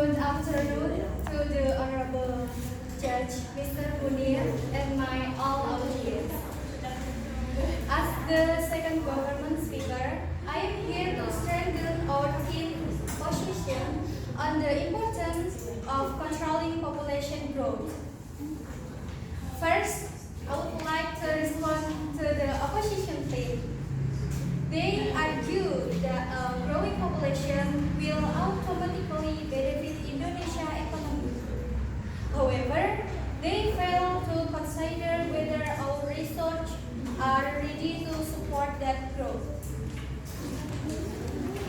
Good afternoon to the Honorable Judge Mr. Munir and my all audience. As the second government speaker, I am here to strengthen our team's position on the importance of controlling population growth. First, I would like to respond to the opposition team. They argue that a growing population will automatically benefit Indonesia economy. However, they fail to consider whether our research are ready to support that growth.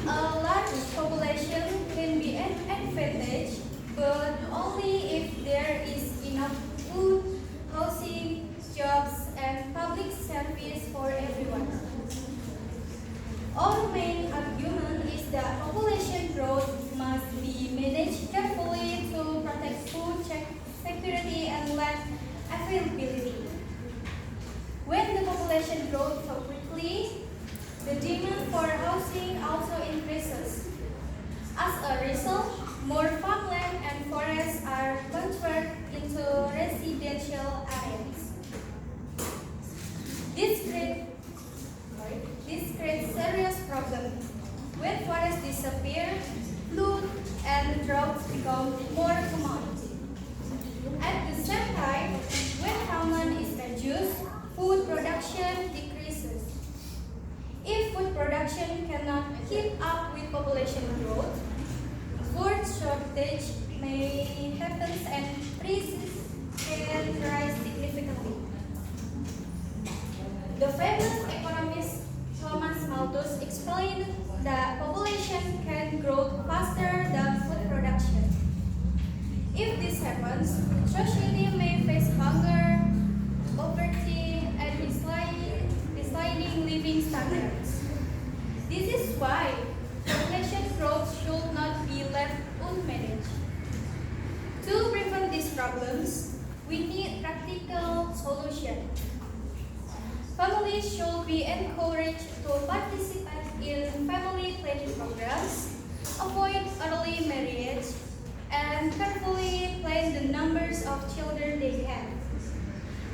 A large population can be an advantage, but only if there is enough food, housing, jobs, and public service for everyone. Our main argument is that population growth must be managed carefully to protect food security and land availability. When the population grows so quickly, the demand for housing also increases. As a result, more farmland and forests are converted into residential areas. This creates serious problems. When forests disappear, flood and droughts become more common. At the same time, when farmland is reduced, food production decreases. If food production cannot keep up with population growth, food shortage may happen and prices can rise significantly. The famous economist Thomas Malthus explained that population can grow faster than food production. If this happens, society may face hunger, poverty, and declining living standards. This is why population growth should not be left unmanaged. To prevent these problems, we need practical solutions. Families should be encouraged to participate in family planning programs, avoid early marriage, and carefully plan the numbers of children they have.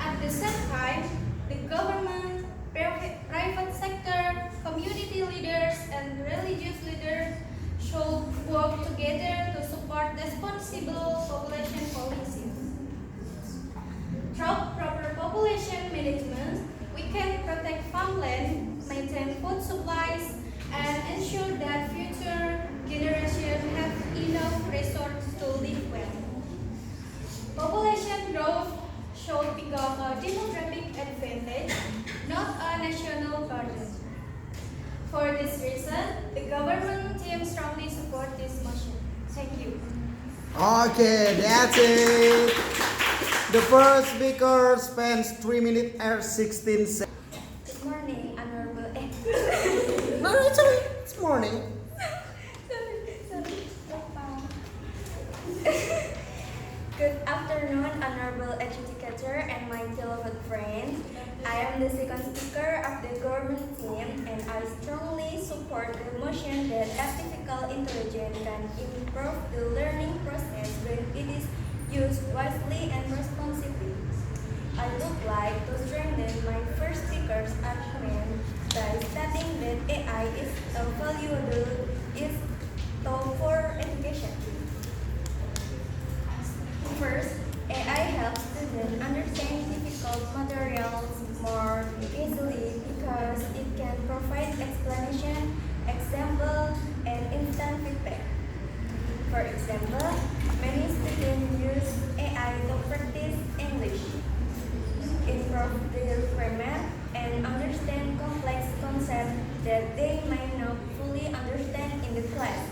At the same time, the government, private sector, community leaders, and religious leaders should work together to support responsible population policies. Through proper population management, we can protect farmland, maintain food supplies, and ensure that future generations have enough resources to live well. Population growth should become a demographic advantage, not a national burden. For this reason, the government team strongly supports this motion. Thank you. Okay, that's it. The first speaker spends 3 minutes and 16 seconds. Good morning, Honorable. No, it's okay. It's morning. Good afternoon, Honorable Educator and my beloved friends. I am the second speaker of the government team, and I strongly support the motion that artificial intelligence can improve the learning process when it is used wisely and responsibly. I would like to strengthen my first speaker's argument by stating that AI is a valuable tool for education. First, AI helps students understand difficult materials more easily because it can provide explanation, example, and instant feedback. For example, many students use AI to practice English, improve their grammar, and understand complex concepts that they may not fully understand in the class.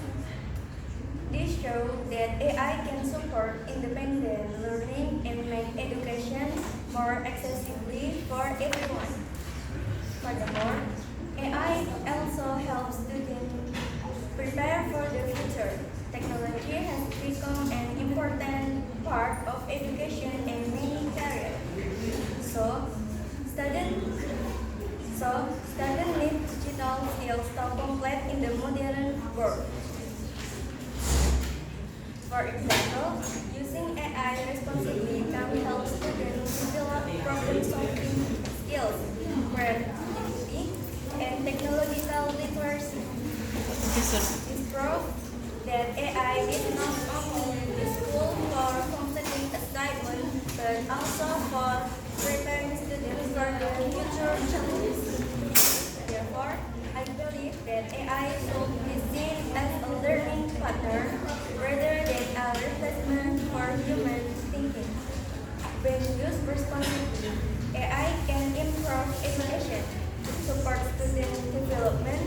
This shows that AI can support independent learning and make education more accessible for everyone. Furthermore, AI also helps students prepare for the future. Technology has become an important part of education in many areas. So, students need digital skills to compete in the modern world. For example, using AI responsibly can help students develop problem-solving skills, creativity, and technological literacy. This proves that AI is not only useful for completing assignment, but also for preparing students for their future challenges. Therefore, I believe that AI should be seen as a learning partner rather than a replacement for human thinking. When used responsibly, AI can improve education, support student development,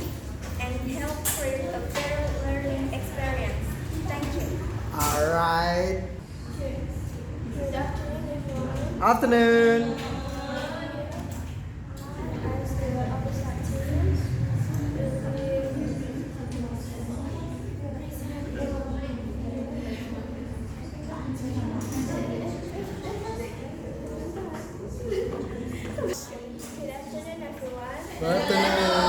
and help create a better learning experience. Thank you. Alright. Good afternoon, everyone. Afternoon. As the opposite students, Good afternoon, everyone. Afternoon.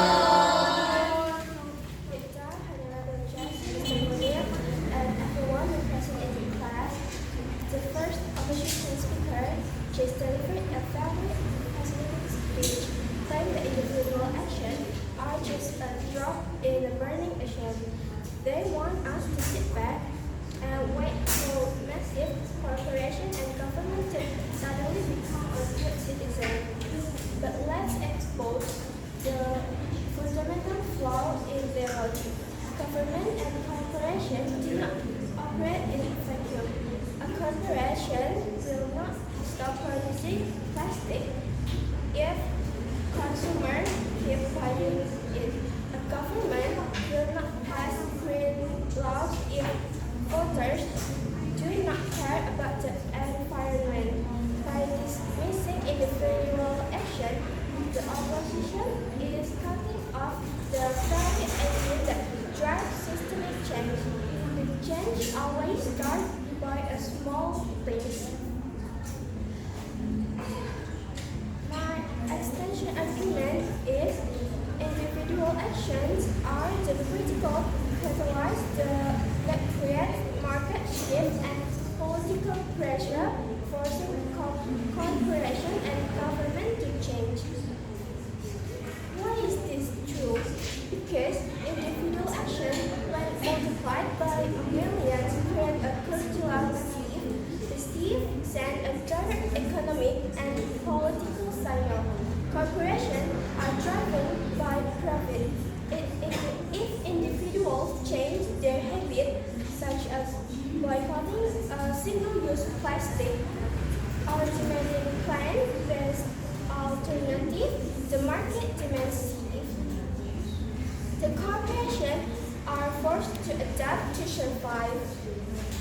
Victor, Hanada Jess, Mr. William, and everyone who present in the class. The first opposition speaker just delivered a very fascinating speech, claiming that individual action are just a drop in a burning ocean. They want us to sit back and wait for massive corporation and government to suddenly become a good citizen. But let's expose the fundamental flaw in their logic. Government and corporation do not operate in a vacuum. A corporation will not stop producing plastic if consumers keep buying it. A government will not pass green laws if voters do not care about the environment. By dismissing individual action, the opposition is cutting off the very engine that drives systemic change. The change always starts by a small place. My extension argument is individual actions are the critical catalyst that create market shift and political pressure, forcing corporation and government to change. Why is this true? Because individual action, when multiplied by millions, create a cultural sieve. The sieve sends a direct economic and political signal. Corporations are driven by profit. If individuals change their habit, such as boycotting single-use plastic or demanding plant-based alternative, the market demands shift. The corporations are forced to adapt to survive.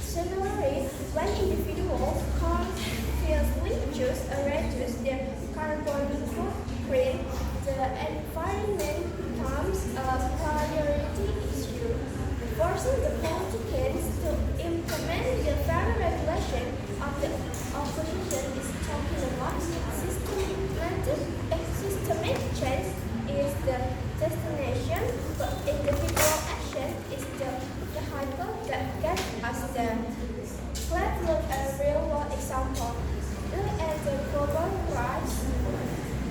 Similarly, when individuals consciously choose or reduce their carbon footprint, the environment becomes a priority issue. Forcing the politicians to implement the very regulation of the opposition is talking about systemic change is the destination, but individual action is the vehicle that gets us there. Let's look at a real-world example. Look at the global rise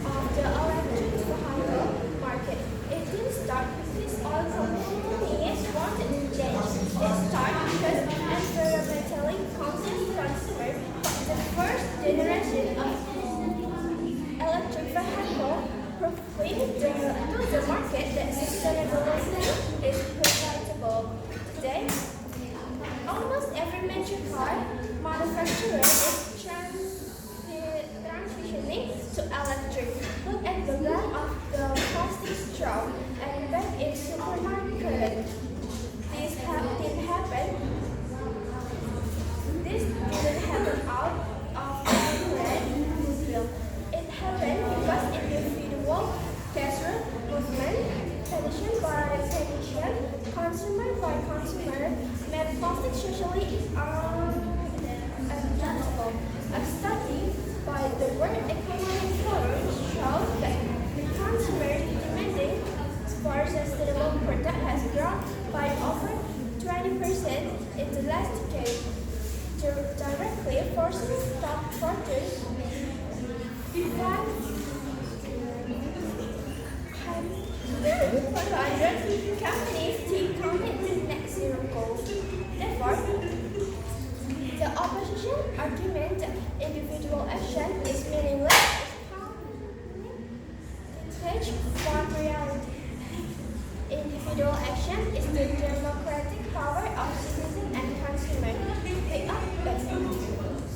of the electric vehicle market. It didn't start because oil companies wanted to change. It started because environmentally conscious consumers bought the first generation of electric vehicle, proving to the market that sustainability is profitable. Today, almost every major car manufacturer is transitioning to electric. Look at the lack of the plastic straw and back in supermarket. This didn't happen out of corporate goodwill. It happened because individual grassroots movement, tradition by tradition, consumer by consumer, made plastic socially unacceptable. A study by the World Economic Forum shows that the consumer demanding for sustainable product has grown by over 20% in the last decade. further, 100 companies to commit to net zero goals. Therefore, the opposition argument that individual action is meaningless is detached from reality. Individual action is the democratic power of citizens and consumers.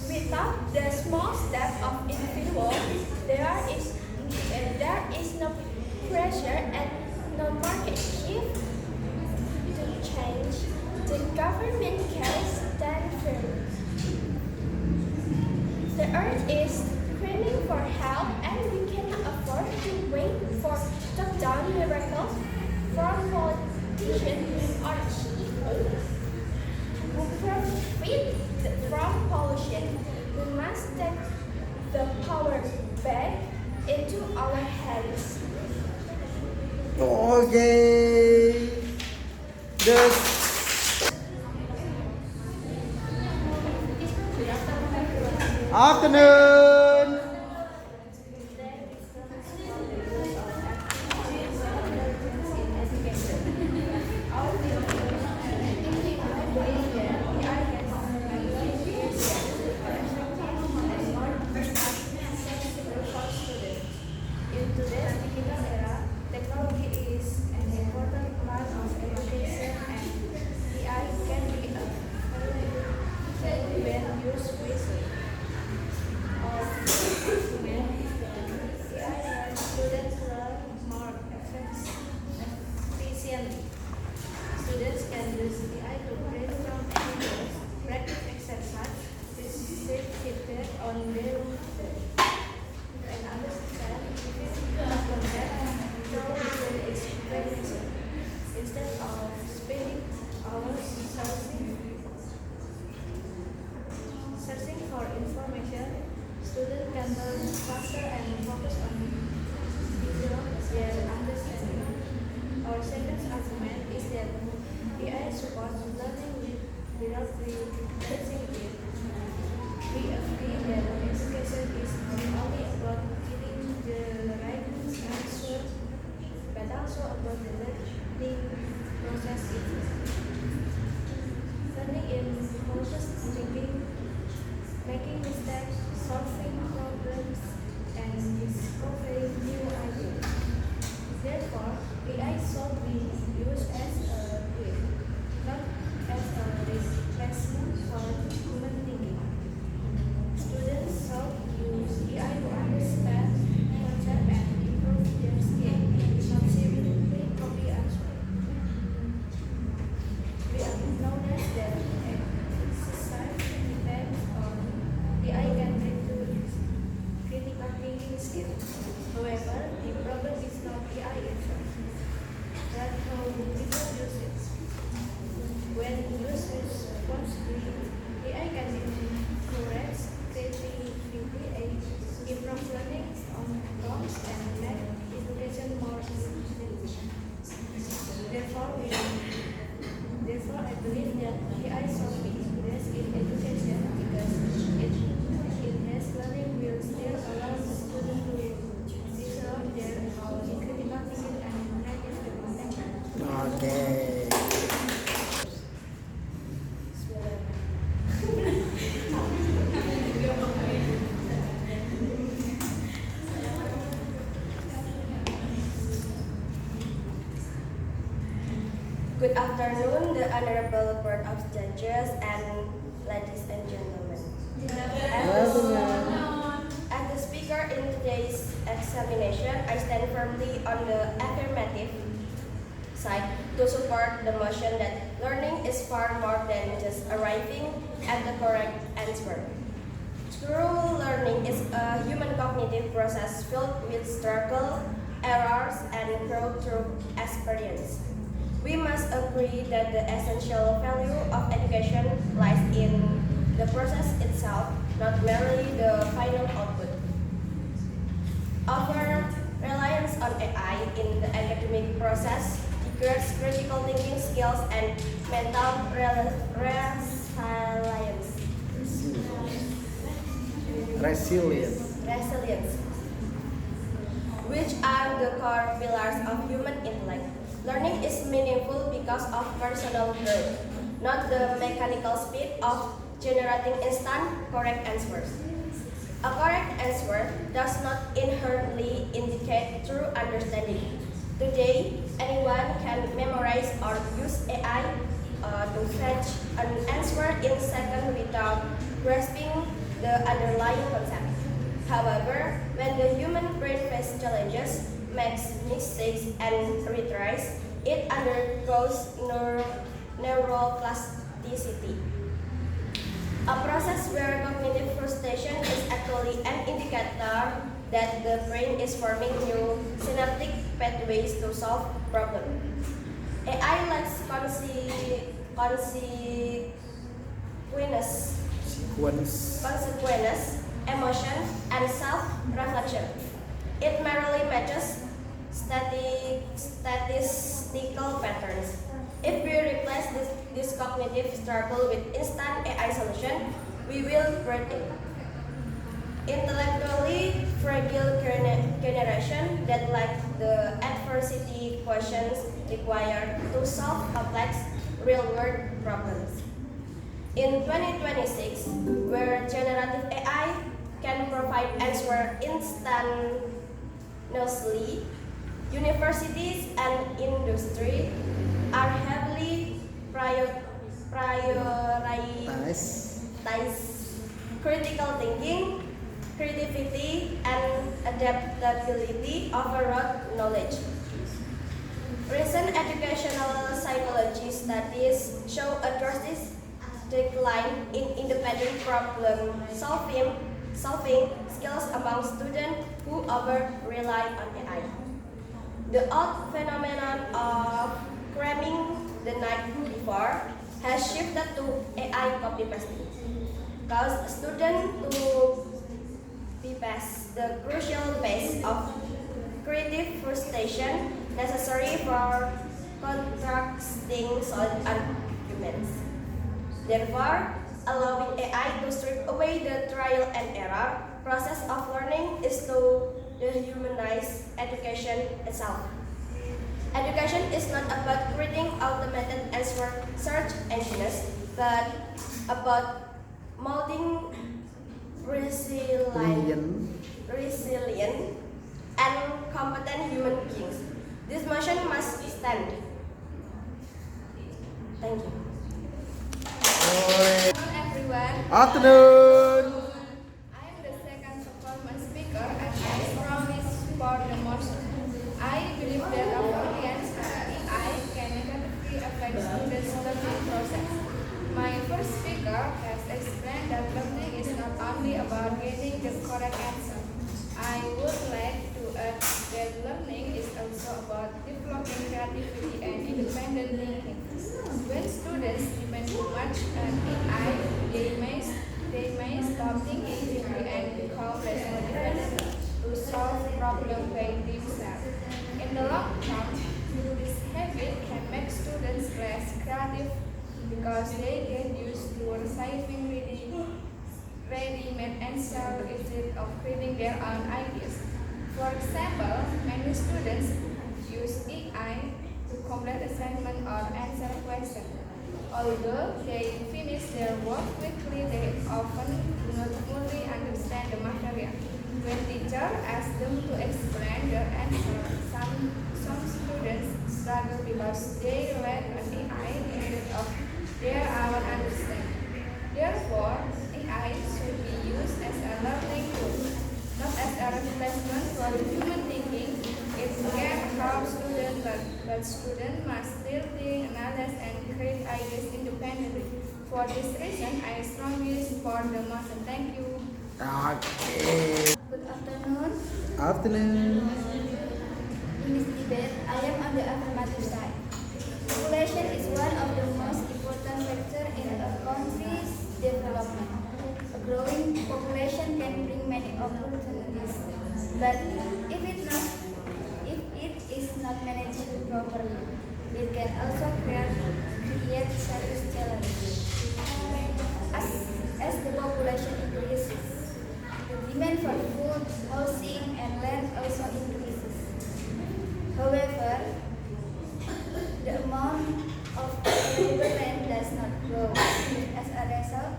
Without the small step of individual, there is no pressure and no market shift to change. The government can stand firm. The earth is screaming for help, and we cannot afford to wait for top-down miracles from politicians or people who profit from pollution. We must take the power back into our hands. Okay. The afternoon. In today's digital era, technology is an important part of education, and AI can be a when used wisely. AI helps students learn more efficiently. Students can use AI to brainstorm ideas, practice exercise, receive feedback on their work, and understand concept through visual explanation. Instead of spending hours searching for information, students can learn faster and focus on their understanding. Our second argument is that AI supports learning without replacing it. We agree that education is not only about getting the right answer, but also about the learning process itself. Learning involves thinking, making mistakes, solving problems, and discovering new ideas. Therefore, AI should be used as a tool, not as a replacement for human thinking. Students should use AI to understand concepts and improve their skills, not simply copy answers. We acknowledge that exercise depends on AI can bring to critical thinking skills. However, the problem is not AI itself, but how people use it. When used responsibly, AI can encourage creativity, improve learning outcomes, and make education more engaging. Therefore, I believe that AI should be embraced in education because it enhances learning will still allow students to develop their own critical thinking and creative thinking. Okay. Good afternoon, the Honorable Board of Judges and ladies and gentlemen. As the speaker in today's examination, I stand firmly on the affirmative side to support the motion that learning is far more than just arriving at the correct answer. True learning is a human cognitive process filled with struggle, errors, and growth through experience. We must agree that the essential value of education lies in the process itself, not merely the final output. Our reliance on AI in the academic process degrades critical thinking skills and mental resilience. Resilience. resilience, which are the core pillars of human intellect. Learning is meaningful because of personal growth, not the mechanical speed of generating instant correct answers. A correct answer does not inherently indicate true understanding. Today, anyone can memorize or use AI to fetch an answer in seconds without grasping the underlying concept. However, when the human brain faces challenges, makes mistakes, and retries, it undergoes neuroplasticity. A process where cognitive frustration is actually an indicator that the brain is forming new synaptic pathways to solve problems. AI lacks consequence, emotion, and self-reflection. It merely matches statistical patterns. If we replace this cognitive struggle with instant AI solution, we will create it. Intellectually fragile generation that lack the adversity questions required to solve complex real-world problems. In 2026, where generative AI can provide answers instantaneously, universities and industry are heavily prioritize critical thinking, creativity, and adaptability over rote knowledge. Recent educational psychology studies show a drastic decline in independent problem solving skills among students who over-rely on AI. The old phenomenon of cramming the night before has shifted to AI copy-pasting, cause students to bypass the crucial phase of creative frustration necessary for contrasting solid arguments. Therefore, allowing AI to strip away the trial and error process of learning is to dehumanize education itself. Education is not about creating automated answer search engines, but about molding resilient and competent human beings. This motion must stand. Thank you. Oleh. Hello everyone. Afternoon. I am the second performance speaker and I strongly support the motion. I believe that avoidance AI can negatively affect students' learning process. My first speaker has explained that learning is not only about getting the correct answer. I would like to add that learning is also about developing creativity and independent thinking. When students depend too much on AI, they may stop thinking deeply and become less motivated to solve problems by themselves. In the long term, this habit can make students less creative because they get used to receiving ready-made answers instead of creating their own ideas. For example, many students use AI to complete assignments or answer questions. Although they finish their work quickly, they often do not fully understand the material. When teachers ask them to explain their answer, some students struggle because they rely on AI instead of their own understanding. Therefore, AI should be used as a learning tool, not as a replacement for human thinking. It can help students, but students must still think, analyze, and create ideas independently. For this reason, I strongly support the motion. Thank you. Okay. Good afternoon. Afternoon. In this debate, I am on the affirmative side. Population is one of the most important factors in a country's development. A growing population can bring many opportunities, but if it is not managed properly, it can also create serious challenges. As the population increases, the housing and land also increases. However, the amount of available land does not grow. As a result,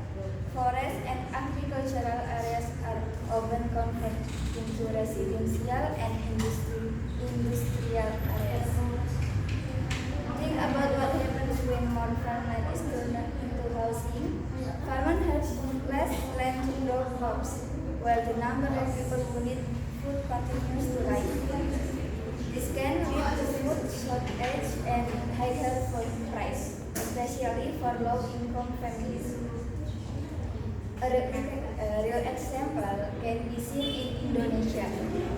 forest and agricultural areas are often converted into residential and industrial areas. Think about what happens when more farmland is turned into housing. Farmers have less land to grow crops, while the number of people who need food continues to rise. This can lead to food shortage and higher food price, especially for low-income families. A real example can be seen in Indonesia.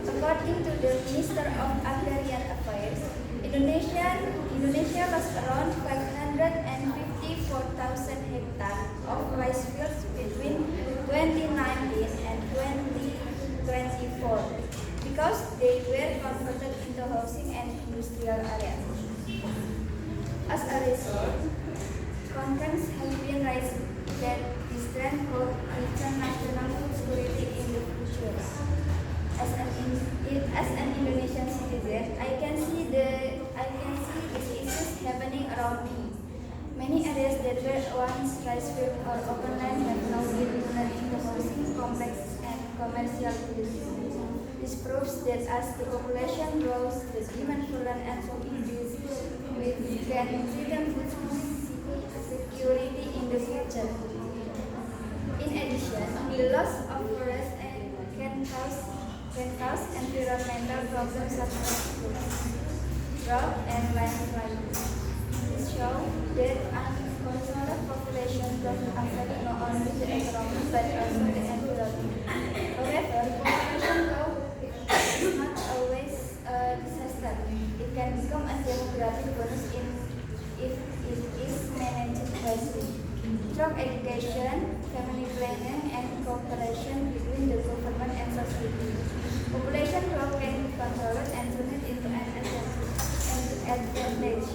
According to the Minister of Agrarian Affairs, Indonesia lost around 554,000 hectares of rice fields between 2019 and 2024 because they were converted into housing and industrial areas. As a result, concerns have been raised that this trend could threaten national food security in the future. As an Indonesian citizen, I can see these issues happening around me. Many areas that were once rice fields or open land have now been turned into housing complexes and commercial buildings. This proves that as the population grows, the demand for land and food increases, we can threaten food security in the future. In addition, the loss of forest can cause environmental problems such as drought and landslide. This shows that uncontrolled population growth affects not only the economy but also the environment. However, population growth is not always a disaster. It can become a demographic bonus if it is managed wisely. Through education, family planning, and cooperation between the government and society, population growth can be controlled and turned into an advantage.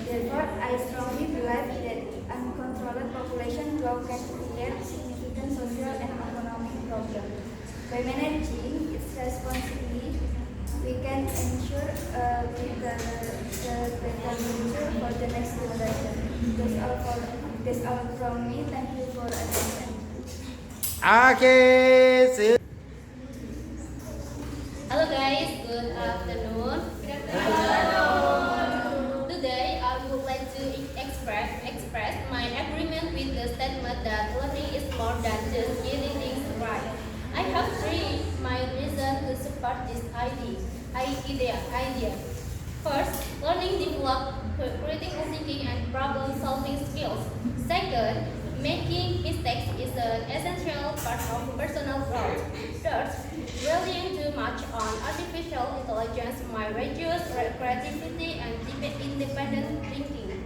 Therefore, I strongly believe that uncontrolled population growth can create significant social and economic problems. By managing its responsibly, we can ensure better future for the next generation. That's all from me. Thank you for attention. Okay, see you. Hello guys, good afternoon. Today I would like to express my agreement with the statement that learning is more than just getting things right. I have three main reasons to support this idea. First, learning develops critical thinking and problem-solving skills. Second, making mistakes is an essential part of personal growth. Third, relying too much on artificial intelligence might reduce creativity and independent thinking.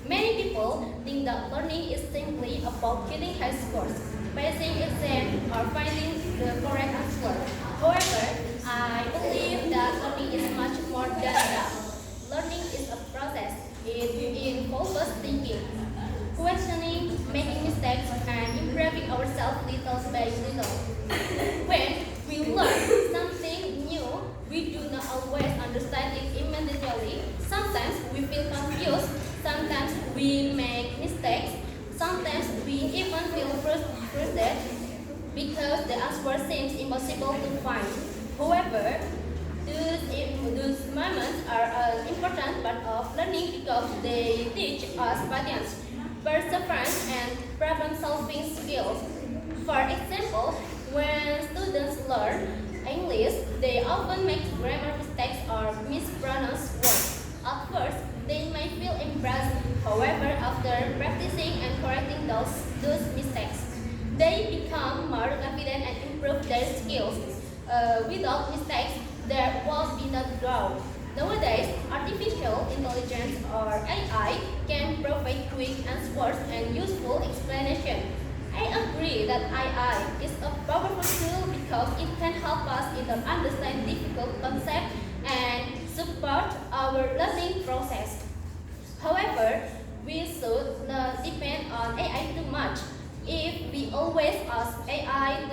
Many people think that learning is simply about getting high scores, passing exams, or finding the correct answer. However, I believe that learning is much more than that. Learning is a process. It involves thinking, questioning, making mistakes, and improving ourselves little by little. When we learn something new, we do not always understand it immediately. Sometimes we feel confused, sometimes we make mistakes, sometimes we even feel frustrated because the answer seems impossible to find. However, those moments are an important part of learning because they teach us patience, perseverance, and problem-solving skills. For example, when students learn English, they often make grammar mistakes or mispronounce words. At first, they may feel embarrassed. However, after practicing and correcting those mistakes, they become more confident and improve their skills. Without mistakes, there will be no growth. Nowadays, artificial intelligence or AI can provide quick answers and useful explanations. I agree that AI is a powerful tool because it can help us either understand difficult concepts and support our learning process. However, we should not depend on AI too much. If we always ask AI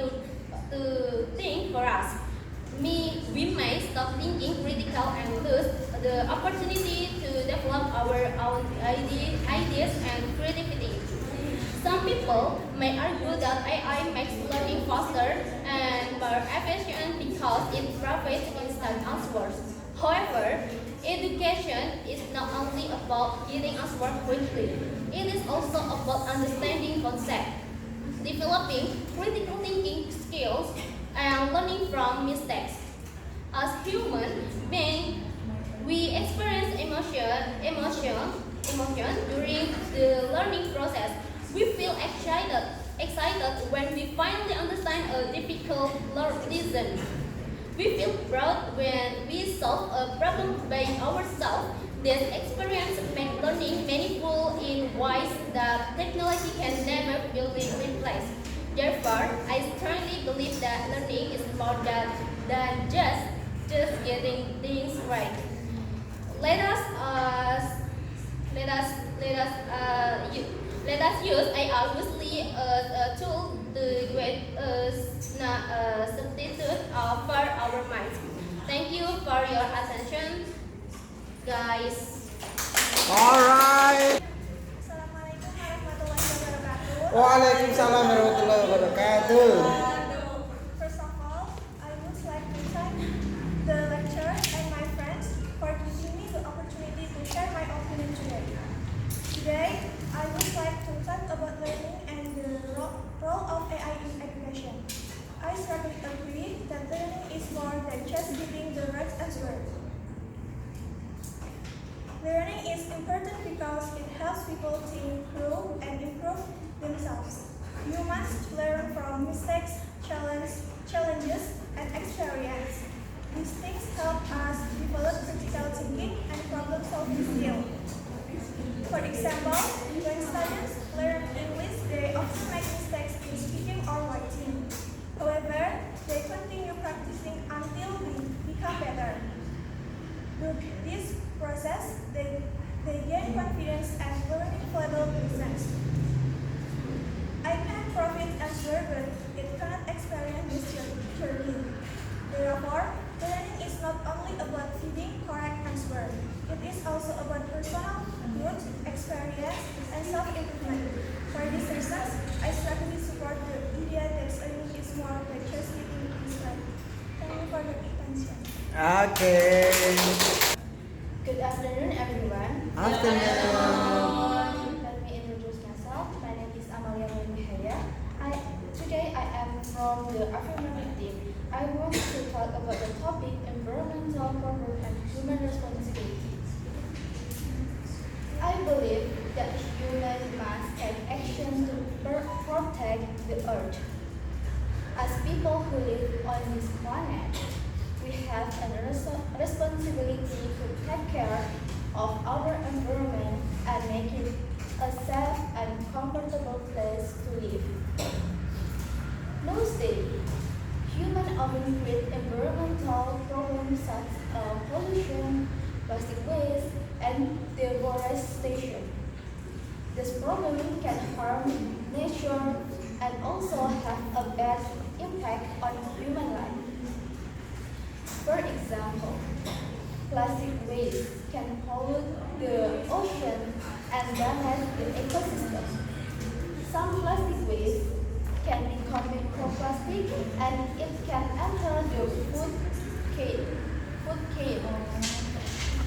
to think for us, we may stop thinking critical and lose the opportunity to develop our own ideas and creativity. Some people may argue that AI makes learning faster and more efficient because it provides instant answers. However, education is not only about getting answers quickly, it is also about understanding concepts, developing critical thinking skills, and learning from mistakes. As human beings, we experience emotion during the learning process. We feel excited when we finally understand a difficult lesson. We feel proud when we solve a problem by ourselves. This experience makes learning meaningful in ways that technology can never fully replace. Therefore, I strongly believe that learning is more than just getting things right. Let us let us let us let us use AI loosely as a tool to create a substitute for our minds. Thank you for your attention, guys. Alright. Assalamualaikum warahmatullahi wabarakatuh. Waalaikumsalam warahmatullahi wabarakatuh. First of all, I would like to thank the lecturer and my friends for giving me the opportunity to share my opinion today. Today, I would like to talk about learning and the role of AI in education. I strongly agree that learning is more than just giving the right answer. Learning is important because it helps people to improve themselves. Humans learn from mistakes, challenges, and experience. These things help us develop critical thinking and problem-solving skills. For example, when students learn English, they often make mistakes in speaking or writing. However, they continue practicing until they become better. Through this process, they gain confidence and learning valuable lessons. I can profit answer, but it cannot experience this journey. Therefore, learning is not only about feeding correct answer. It is also about personal growth, experience, and self-improvement. For these reasons, I strongly support the idea that learning is more than just getting things right. Thank you for your attention. Okay. Good afternoon, everyone. Afternoon. Let me introduce myself. My name is Amalia Mihaya. Today I am from the affirmative team. I want to talk about the topic environmental problem and human responsibility. I believe that humans must take action to protect the earth. As people who live on this planet, we have a responsibility to take care of our environment and make it a safe and comfortable place to live. Nowadays, humans often create environmental problems such as pollution, plastic waste, and deforestation. This problem can harm nature and also have a bad impact on human life. For example, plastic waste can pollute the ocean and damage the ecosystem. Some plastic waste can become microplastic and it can enter the food chain.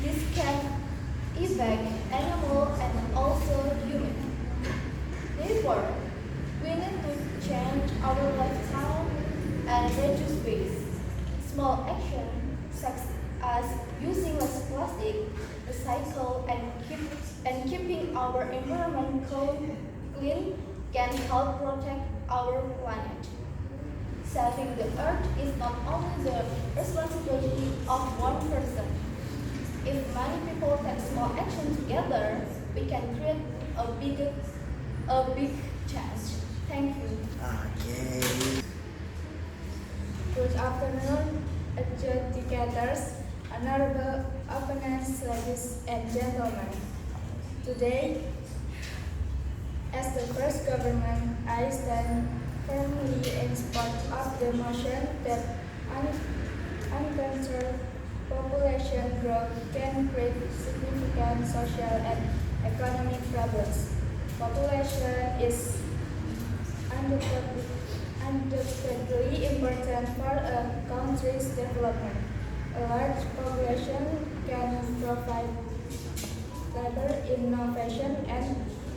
This can affect animals and also humans. Therefore, we need to change our lifestyle and reduce waste. Small actions such as using less plastic, recycle, and keeping our environment clean can help protect our planet. Saving the earth is not only the responsibility of one person. If many people take small action together, we can create a big change. Thank you. Okay. Good afternoon, educators, honorable opponents, ladies and gentlemen. Today, as the first government, I stand firmly in support of the motion that uncontrolled population growth can create significant social and economic problems. Population is undoubtedly important for a country's development. A large population can provide labor, innovation, and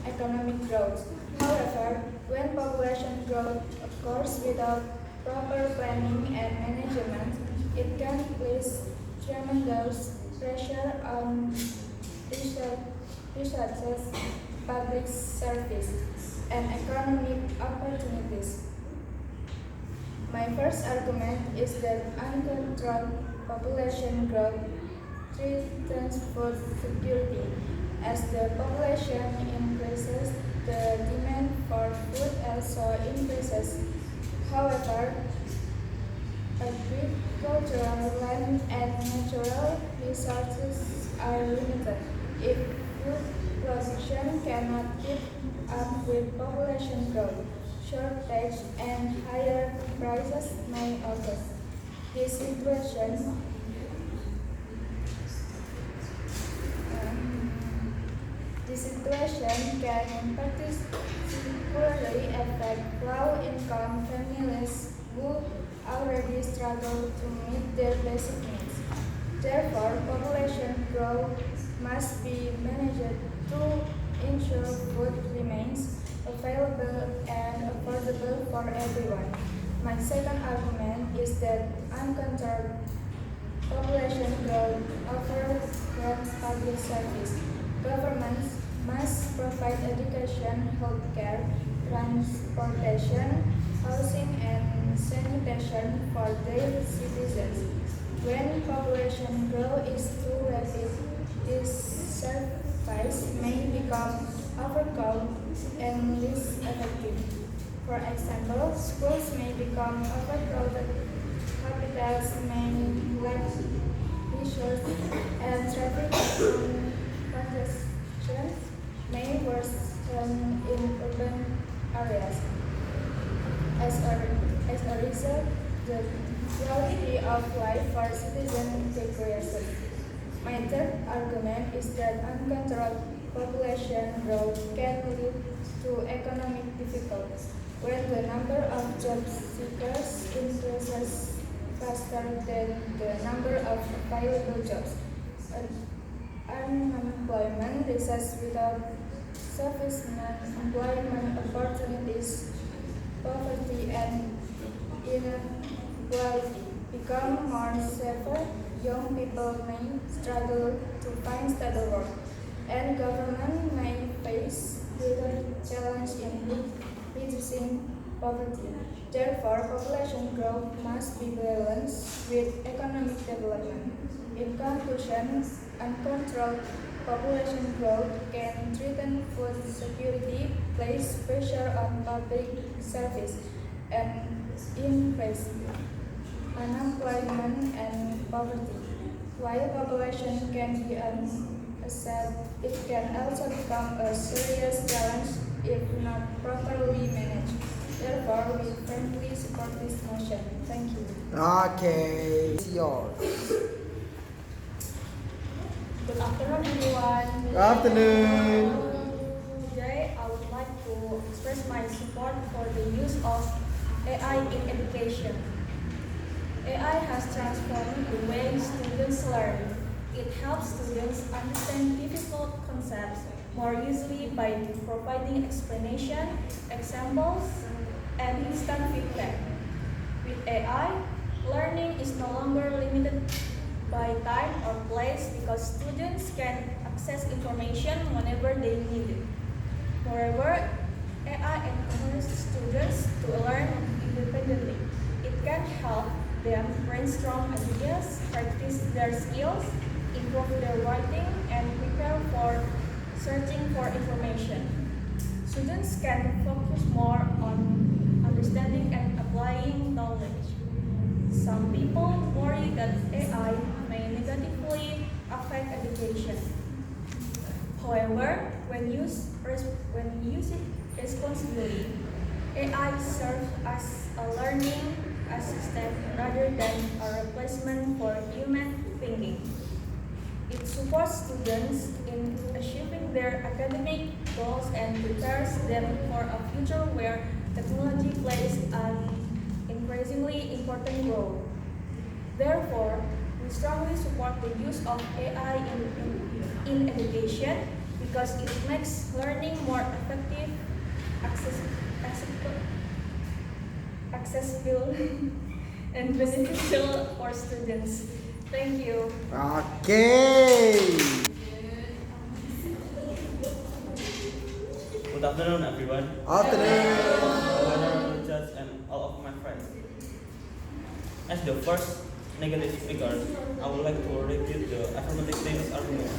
economic growth. However, when population growth occurs without proper planning and management, it can place tremendous pressure on resources, public service, and economic opportunities. My first argument is that uncontrolled population growth threatens food security. As the population increases, the demand for food also increases. However, agricultural land and natural resources are limited. If food production cannot keep up with population growth, shortage and higher prices may occur. This situation can particularly affect low-income families who already struggle to meet their basic needs. Therefore, population growth must be managed to ensure food remains available and affordable for everyone. My second argument is that uncontrolled population growth overwhelms public service. Governments must provide education, healthcare, transportation, housing, and sanitation for their citizens. When population growth is too rapid, this service may become overcrowded and less effective. For example, schools may become overcrowded, hospitals may lack resources, and traffic congestion may worsen in urban areas. As a result, the quality of life for citizens decreases. My third argument is that uncontrolled population growth can lead to economic difficulties. When the number of job seekers increases faster than the number of available jobs, unemployment rises without sufficient employment opportunities, poverty and inequality become more severe. Young people may struggle to find stable work, and government may face greater challenge in reducing poverty. Therefore, population growth must be balanced with economic development. In conclusion, uncontrolled population growth can threaten food security, place pressure on public service, and increase unemployment and poverty. While population can be an asset, it can also become a serious challenge if not properly managed. Therefore, we firmly support this motion. Thank you. Okay, it's yours. Good afternoon, everyone. Good afternoon. Today, I would like to express my support for the use of AI in education. AI has transformed the way students learn. It helps students understand difficult concepts more easily by providing explanation, examples, and instant feedback. With AI, learning is no longer limited by time or place because students can access information whenever they need it. Moreover, AI empowers students to learn independently. It can help them brainstorm ideas, practice their skills, improve their writing, and prepare for searching for information. Students can focus more on understanding and applying knowledge. Some people worry that AI may negatively affect education. However, when used responsibly, AI serves as a learning assistant rather than a replacement for human thinking. It supports students in achieving their academic goals and prepares them for a future where technology plays an increasingly important role. Therefore, we strongly support the use of AI in education because it makes learning more effective, accessible, and beneficial for students. Thank you. Okay. Good afternoon, everyone. Afternoon. Honorable judge and all of my friends. As the first negative speaker, I would like to refute the affirmative team's argument.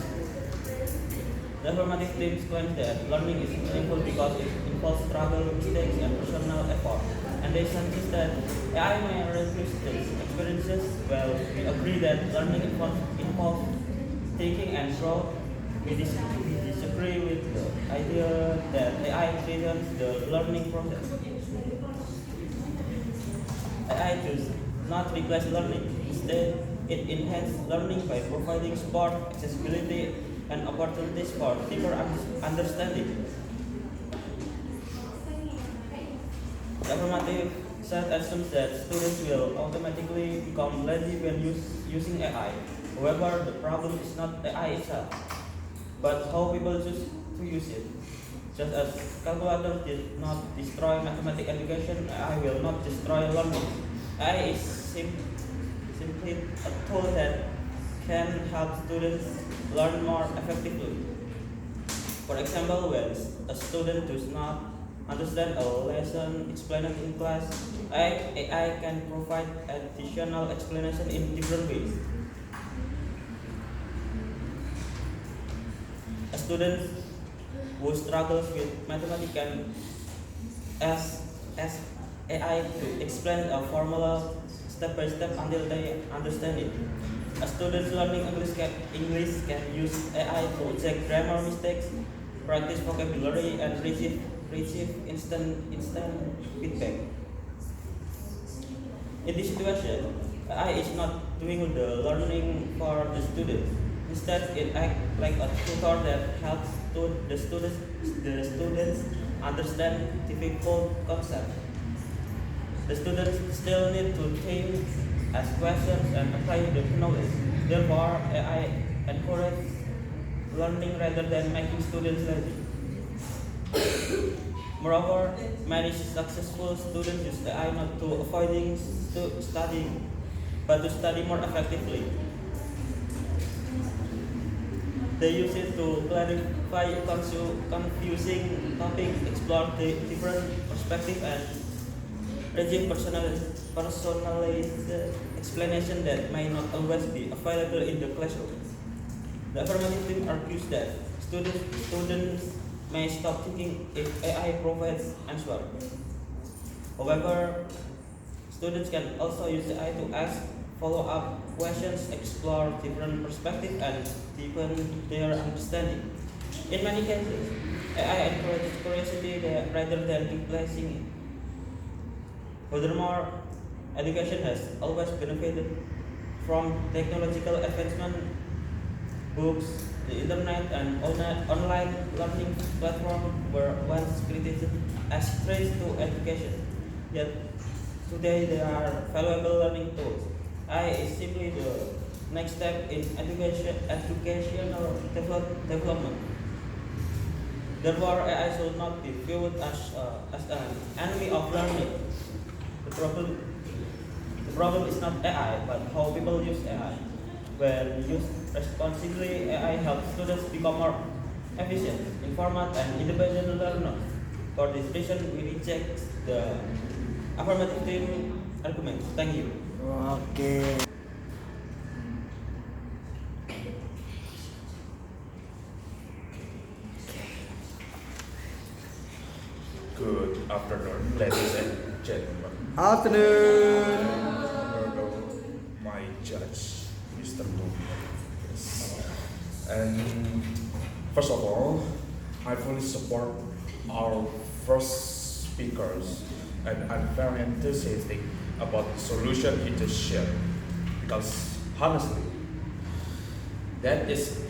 The affirmative team claims that learning is meaningful because it involves struggle, mistakes, and personal effort. And they suggest that AI may replace these experiences. Well, we agree that learning involves thinking and growth. We disagree with the idea that AI threatens the learning process. AI does not replace learning. Instead, it enhances learning by providing support, accessibility, and opportunities for deeper understanding. The affirmative set assumes that students will automatically become lazy when using AI. However, the problem is not AI itself, but how people choose to use it. Just as calculators did not destroy mathematics education, AI will not destroy learning. AI is simply a tool that can help students learn more effectively. For example, when a student does not understand a lesson explained in class, AI can provide additional explanation in different ways. A student who struggles with mathematics can ask AI to explain a formula step by step until they understand it. A student learning English can use AI to check grammar mistakes, practice vocabulary, and receive instant feedback. In this situation, AI is not doing the learning for the student. Instead, it acts like a tutor that helps the students understand difficult concepts. The students still need to think, ask questions, and apply the knowledge. Therefore, AI encourages learning rather than making students lazy. Moreover, many successful students use AI not to avoiding studying, but to study more effectively. They use it to clarify confusing topics, explore the different perspectives, and receive personalized explanation that may not always be available in the classroom. The affirmative team argues that students may stop thinking if AI provides answers. However, students can also use AI to ask follow-up questions, explore different perspectives, and deepen their understanding. In many cases, AI encourages curiosity rather than replacing it. Furthermore, education has always benefited from technological advancement. Books, the internet, and online learning platforms were once criticized as threats to education. Yet today they are valuable learning tools. AI is simply the next step in educational development. Therefore, AI should not be viewed as an enemy of learning. The problem is not AI, but how people use AI. When used responsibly, AI helps students become more efficient, informed, and independent learners. For this reason, we reject the affirmative team argument. Thank you. Okay. Good afternoon, ladies and gentlemen. Afternoon. Honorable my judge, Mr. Muhammad. Yes. And first of all, I fully support our first speakers, and I'm very enthusiastic about the solution he just shared. Because honestly, that is